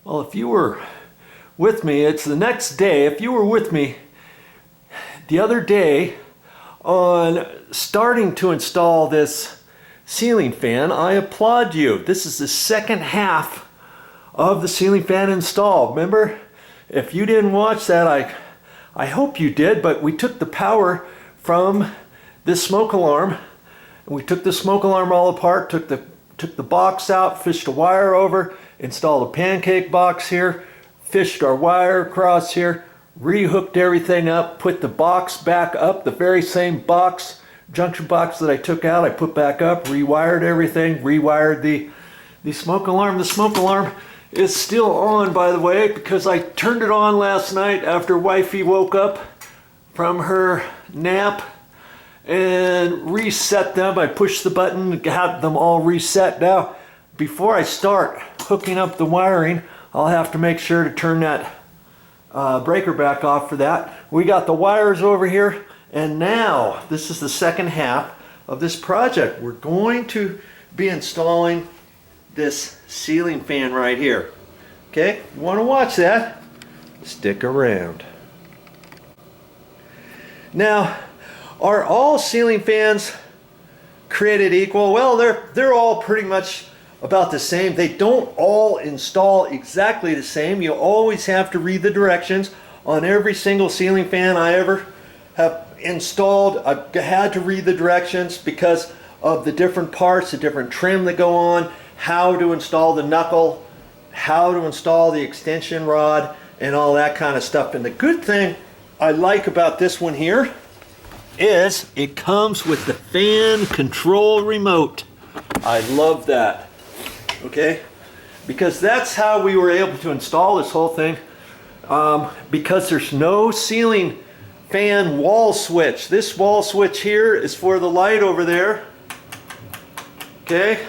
Well, if you were with me, it's the next day. If you were with me the other day on starting to install this ceiling fan, I applaud you. This is the second half of the ceiling fan install. Remember, if you didn't watch that, I hope you did, but we took the power from this smoke alarm, and we took the smoke alarm all apart, took the box out, fished a wire over, installed a pancake box here, fished our wire across here, rehooked everything up, put the box back up, the very same box, junction box that I took out, I put back up, rewired everything, rewired the smoke alarm. The smoke alarm is still on, by the way, because I turned it on last night after wifey woke up from her nap and reset them. I pushed the button, got them all reset. Now, before I start hooking up the wiring, I'll have to make sure to turn that breaker back off for that. We got the wires over here, and now this is the second half of this project. We're going to be installing this ceiling fan right here. Okay, you want to watch that? Stick around. Now, are all ceiling fans created equal? Well, they're all pretty much about the same. They don't all install exactly the same. You always have to read the directions on every single ceiling fan I ever have installed. I've had to read the directions because of the different parts, the different trim that go on, how to install the knuckle, how to install the extension rod, and all that kind of stuff. And the good thing I like about this one here is it comes with the fan control remote. I love that. Okay, because that's how we were able to install this whole thing, because there's no ceiling fan wall switch. This wall switch here is for the light over there. Okay,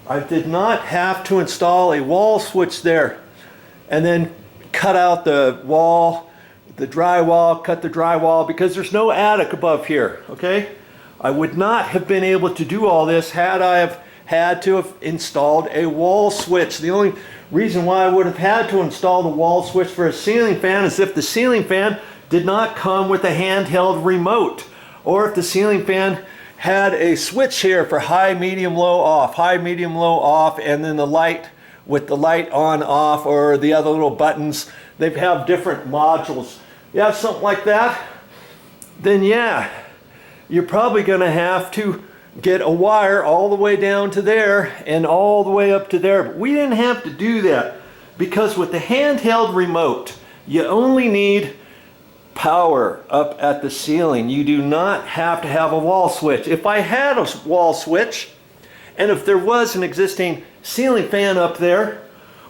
I did not have to install a wall switch there and then cut out the wall, the drywall, cut the drywall, because there's no attic above here. Okay, I would not have been able to do all this had I have had to have installed a wall switch. The only reason why I would have had to install the wall switch for a ceiling fan is if the ceiling fan did not come with a handheld remote, or if the ceiling fan had a switch here for high, medium, low, off, and then the light with the light on, off, or the other little buttons. They have different modules. You have something like that, then yeah, you're probably going to have to get a wire all the way down to there and all the way up to there. But we didn't have to do that, because with the handheld remote, you only need power up at the ceiling. You do not have to have a wall switch. If I had a wall switch, and if there was an existing ceiling fan up there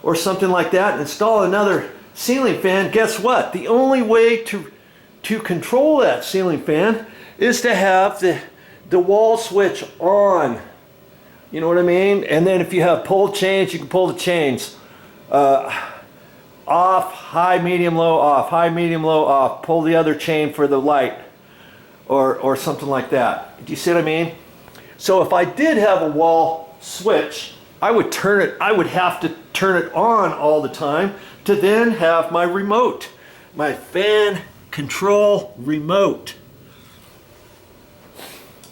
or something like that, and install another ceiling fan, guess what? The only way to control that ceiling fan is to have the wall switch on. You know what I mean? And then if you have pull chains, you can pull the chains. Off, high, medium, low, off, high, medium, low, off. Pull the other chain for the light, or something like that. Do you see what I mean? So if I did have a wall switch, I would have to turn it on all the time to then have my remote, my fan control remote.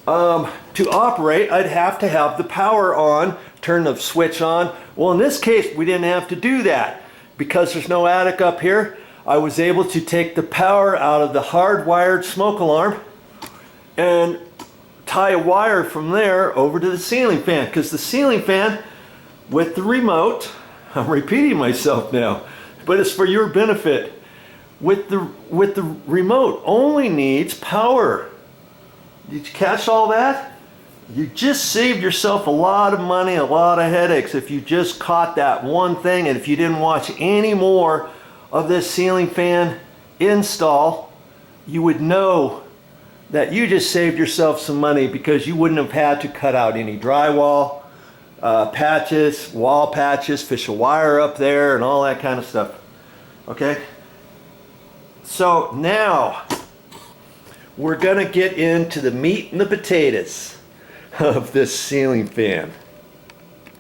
To operate, I'd have to have the power on, turn the switch on. Well, in this case, we didn't have to do that. Because there's no attic up here, I was able to take the power out of the hardwired smoke alarm and tie a wire from there over to the ceiling fan. Because the ceiling fan with the remote, I'm repeating myself now, but it's for your benefit, with the remote only needs power. Did you catch all that? You just saved yourself a lot of money, a lot of headaches if you just caught that one thing, and if you didn't watch any more of this ceiling fan install, you would know that you just saved yourself some money, because you wouldn't have had to cut out any drywall, patches, wall patches, fish a wire up there, and all that kind of stuff. Okay? So now we're going to get into the meat and the potatoes of this ceiling fan.